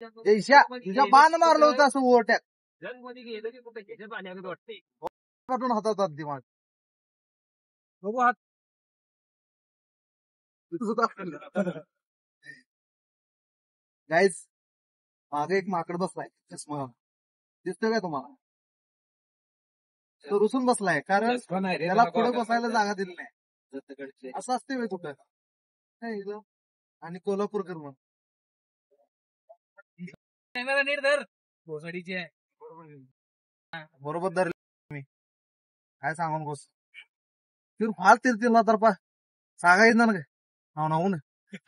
जयशा तुझ्या बाण मारलं होतं असं ओव्हरटॅक जंगमध्ये गेलं की कुठे ह्याच्यात आल्यागत वाटते. काढून हातात दिमाग बघू हात गाईज मागे एक माकड बसलाय चष्मा दिसतोय का तुम्हाला तो रुसून बसलाय कारण त्याला पुढे बसायला जागा दिली नाही असं असते वेळ कुठं काय इथं? आणि कोल्हापूरकर मग कॅमेरा नीट धर घोसाडीची आहे. बरोबर धरले मी काय सांगून गोस तिर फार तिरतीला तर पा सांगायचं ना काय नाऊन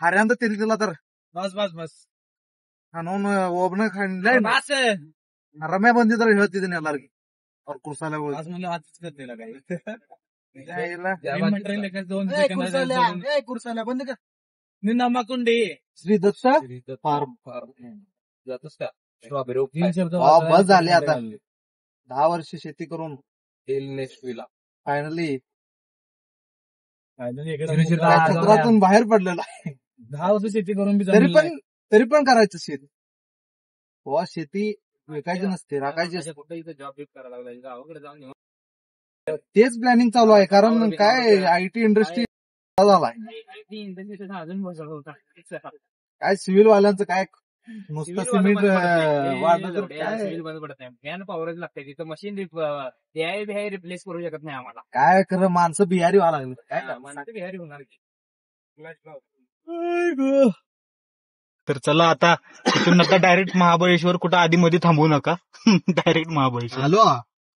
हऱ्यांदा तिरतीला तर बस बस बस हाणून ओबणं खाणलंय ना बस रम्या बंदी तर हेळत तिथे नेला की और कुर्साला आज म्हणलं आजच करतेला काही कुर्साला बंद कर नमाकुंडी श्री दत्त फार्म जातोस का स्ट्रॉबेरी बस झाले आता 10 वर्ष शेती करून फायनली क्षेत्रातून बाहेर पडलेला आहे 10 वर्ष शेती करून बी तरी पण करायचं शेती हो शेती विकायची नसते राखायची असते. कुठे इथं जॉब बिब करायला लागला गावाकडे जाऊन तेच प्लॅनिंग चालू आहे कारण काय आयटी इंडस्ट्री झालाय अजून बसत होता काय सिव्हिल वाल्यांचं काय नुसतं सिमेंट वाढलं सिव्हिल बंद पडत नाही फॅन पॉवरच लागते तिथं मशीन रिप्लेस करू शकत नाही आम्हाला काय खरं माणसं बिहारी व्हायला लागली काय माणसं बिहारी होणार तर चला आता तिथून आता डायरेक्ट महाबळेश्वर कुठं आधी मध्ये थांबवू नका डायरेक्ट महाबळेश्वर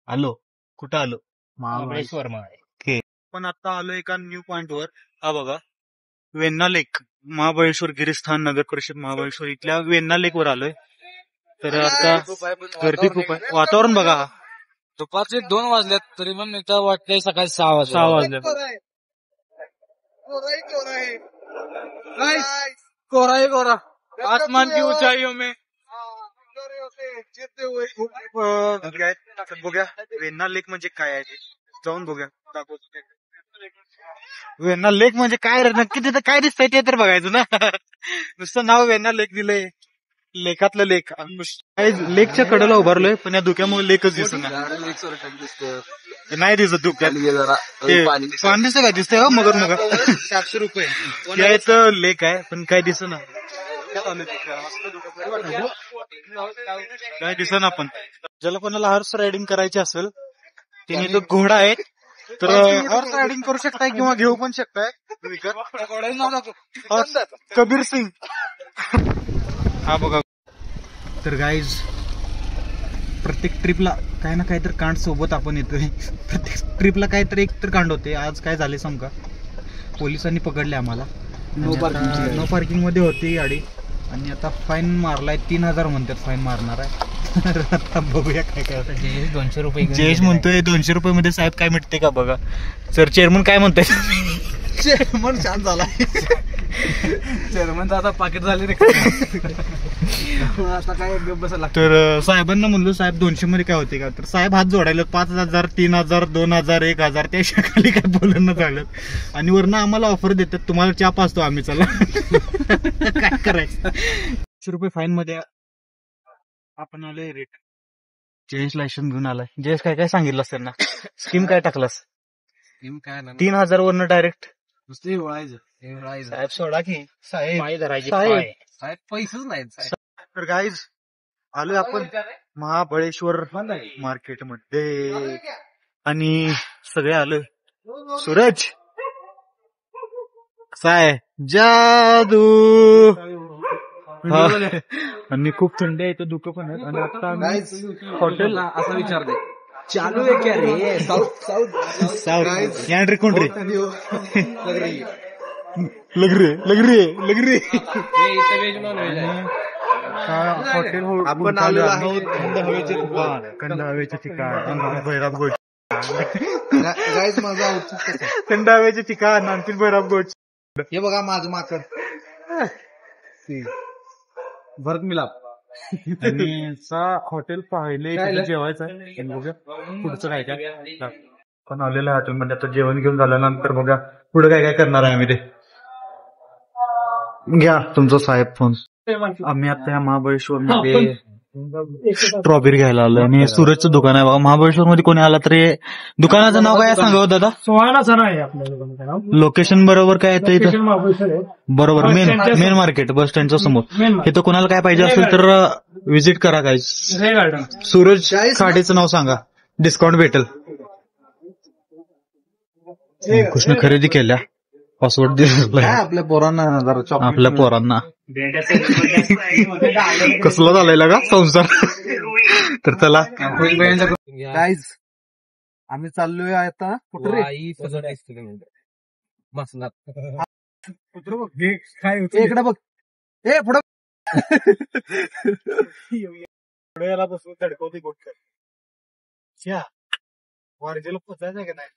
आलो कुठं आलो महाबळेश्वर पण आता आलो एका न्यू पॉइंट वर हा बघा वेण्णा लेक महाबळेश्वर गिरीस्थान नगर परिषद महाबळेश्वर इथल्या वेण्णा लेक वर आलोय तर आता गर्दी खूप आहे वातावरण बघा दुपारचे 2 वाजल्यात तरी पण इथं वाटतंय सकाळी 6 वाजले कोरा कोरा आसमान की ऊंचाइयों में बघूया वेण्णा लेक म्हणजे काय आहे ते जाऊन बघूया दाखवतो वेण्णा लेक म्हणजे काय रे नक्की तिथं काय दिसतंय ते तर बघायचं ना नुसतं नाव वेण्णा लेक दिलंय लेकातलं लेक लेकच्या कडेला उभारलोय पण या धुक्यामुळे लेकच दिसत नाही दिसत धुक्यात पाणी दिसतं काय दिसतंय हो मगर 700 रुपये यायचं लेक आहे पण काय दिसत ना काय दिसत ना पण ज्याला कोणाला हॉर्स रायडिंग करायची असेल तिने तो घोडा आहे तर हॉर्स रायडिंग करू शकताय किंवा घेऊ पण शकताय कबीर सिंग हा बघा तर गाईज प्रत्येक ट्रिपला काही ना काहीतरी कांड सोबत आपण येतोय प्रत्येक ट्रिपला काहीतरी एक तर कांड होते आज काय झाले समजा पोलिसांनी पकडले आम्हाला नो पार्किंग मध्ये होती गाडी आणि आता फाईन मारलाय 3000 म्हणतात फाईन मारणार आहे आता बघूया काय काय 200 रुपये जयेश म्हणतोय 200 रुपये मध्ये साहेब काय मिळते का बघा सर चेअरमन काय म्हणताय चेअरमन शांत झाला चेअरमन आता पाकिट झाले रे आता काय बसायला लागतं तर साहेबांना म्हणलो साहेब 200 मध्ये काय होते का तर साहेब हात जोडायला 5000 3000 2000 1000 त्याच्या खाली काय बोलणं झालं आणि वरनं आम्हाला ऑफर देतात तुम्हाला चहा पाचतो आम्ही चला काय करायचं 100 रुपये फाईन मध्ये आपण आलोय रेट जयेश लायसन घेऊन आलाय जयेश काय काय सांगितलं असतं ना स्कीम काय टाकलास स्कीम काय 3000 वरनं डायरेक्ट नुसते वळायचं साहेब सोडा की साहेब पैसेच नाहीत तर गाईज आलोय आपण महाबळेश्वर मार्केट मध्ये आणि सगळे आलोय सूरज काय जादू आणि खूप थंडी आहे इथं धुकं पण आहे आणि आता हॉटेल असा विचार दे चालू आहे क्या रे साऊथ यांड्री कोण रे लग रे हॉटेल आपण आलेलो आहे थंड हवेचे ठिकाण भैरव गोच गाईज माझा आउटफिट कसा थंड हवेचे ठिकाण आणखी भैरव गोच हे बघा माझं माकड भरत मिलाप आणि हॉटेल पाहिले जेवायचं आहे बघा पुढचं काय काय पण आलेलं आहे हॉटेलमध्ये आता जेवण घेऊन झाल्यानंतर बघा पुढे काय काय करणार आहे आम्ही ते घ्या तुमचा साहेब फोन. आम्ही आता या महाबळेश्वर मध्ये स्ट्रॉबेरी घ्यायला आलो आणि सूरजचं दुकान आहे बघा. महाबळेश्वर मध्ये कोणी आला तरी दुकानाचं नाव काय सांगा हो दादा. सोहानाचं आहे आपल्या दुकानाचं नाव. लोकेशन बरोबर काय येतं इथं. महाबळेश्वर आहे. बरोबर मेन मार्केट बस स्टँडच्या समोर. इथं कोणाला काय पाहिजे असेल तर व्हिजिट करा काय. गार्डन. सूरज खाडीचं नाव सांगा, डिस्काउंट भेटेल. कृष्ण खरेदी केल्या पासवर्ड दिला आपल्या पोरांना जरा chocolate आपल्या पोरांना. कसला झालेला का संसार. तर चला गाईज आम्ही चाललोय आता कुठे रे? इकडे बघ. ए पुढे याला बसून धडकवते गोष्ट वारजेला पोचायचं का नाही.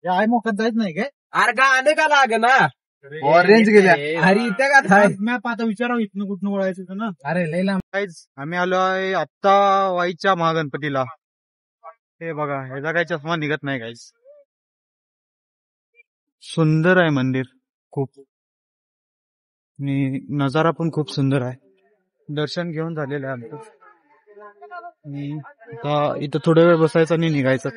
या आई मोकात जायच नाही काय. अरे गाणे का लाग ना. ऑरेंज गेल्या. अरे इथं का थाय. मॅप आता विचारावं इथनं कुठनं वळायचं ना. अरे लय लांब. आम्ही आलो आहे आता वाईच्या महागणपतीला. हे बघा ह्याचा काही चष्मा निघत नाही काहीच. सुंदर आहे मंदिर खूप आणि नजारा पण खूप सुंदर आहे. दर्शन घेऊन झालेलं आहे आमचं. आणि आता इथं थोडा वेळ बसायचं आणि निघायचं.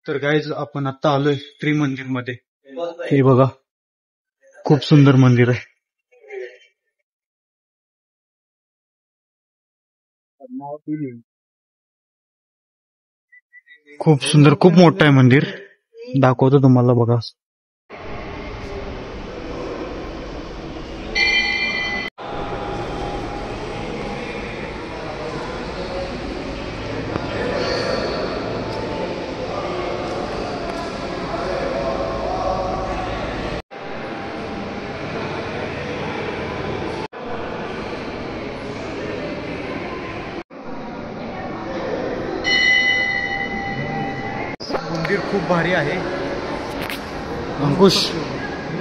तर गाईज आपण आता आलोय त्रिमंदिर मध्ये. हे बघा खूप सुंदर मंदिर आहे. खूप सुंदर खूप मोठं आहे मंदिर. दाखवतो तुम्हाला बघा. मंदिर खूप भारी आहे. अंकुश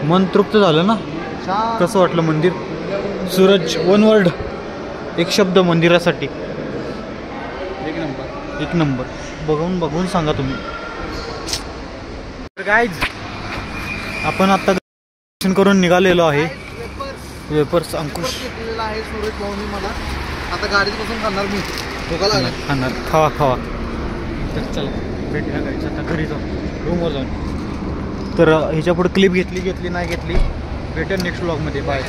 मन तृप्त झालं ना. कसं वाटलं मंदिर. सूरज वन वर्ड एक शब्द मंदिरासाठी. एक नंबर. बघून सांगा तुम्ही. तर गाईज आपण आता दर्शन करून निघालेलो आहे. वेपर्स अंकुश आहे सूरज भाऊनी मला. आता गाडीत बसून खाणार मी. भूका लागला. खाणार. खावा. तर चला भेटूया गाईज आता घरी जाऊन रूमवर जाऊन. तर ह्याच्या पुढे क्लिप घेतली नाही घेतली भेटेल नेक्स्ट व्लॉग मध्ये. बाय.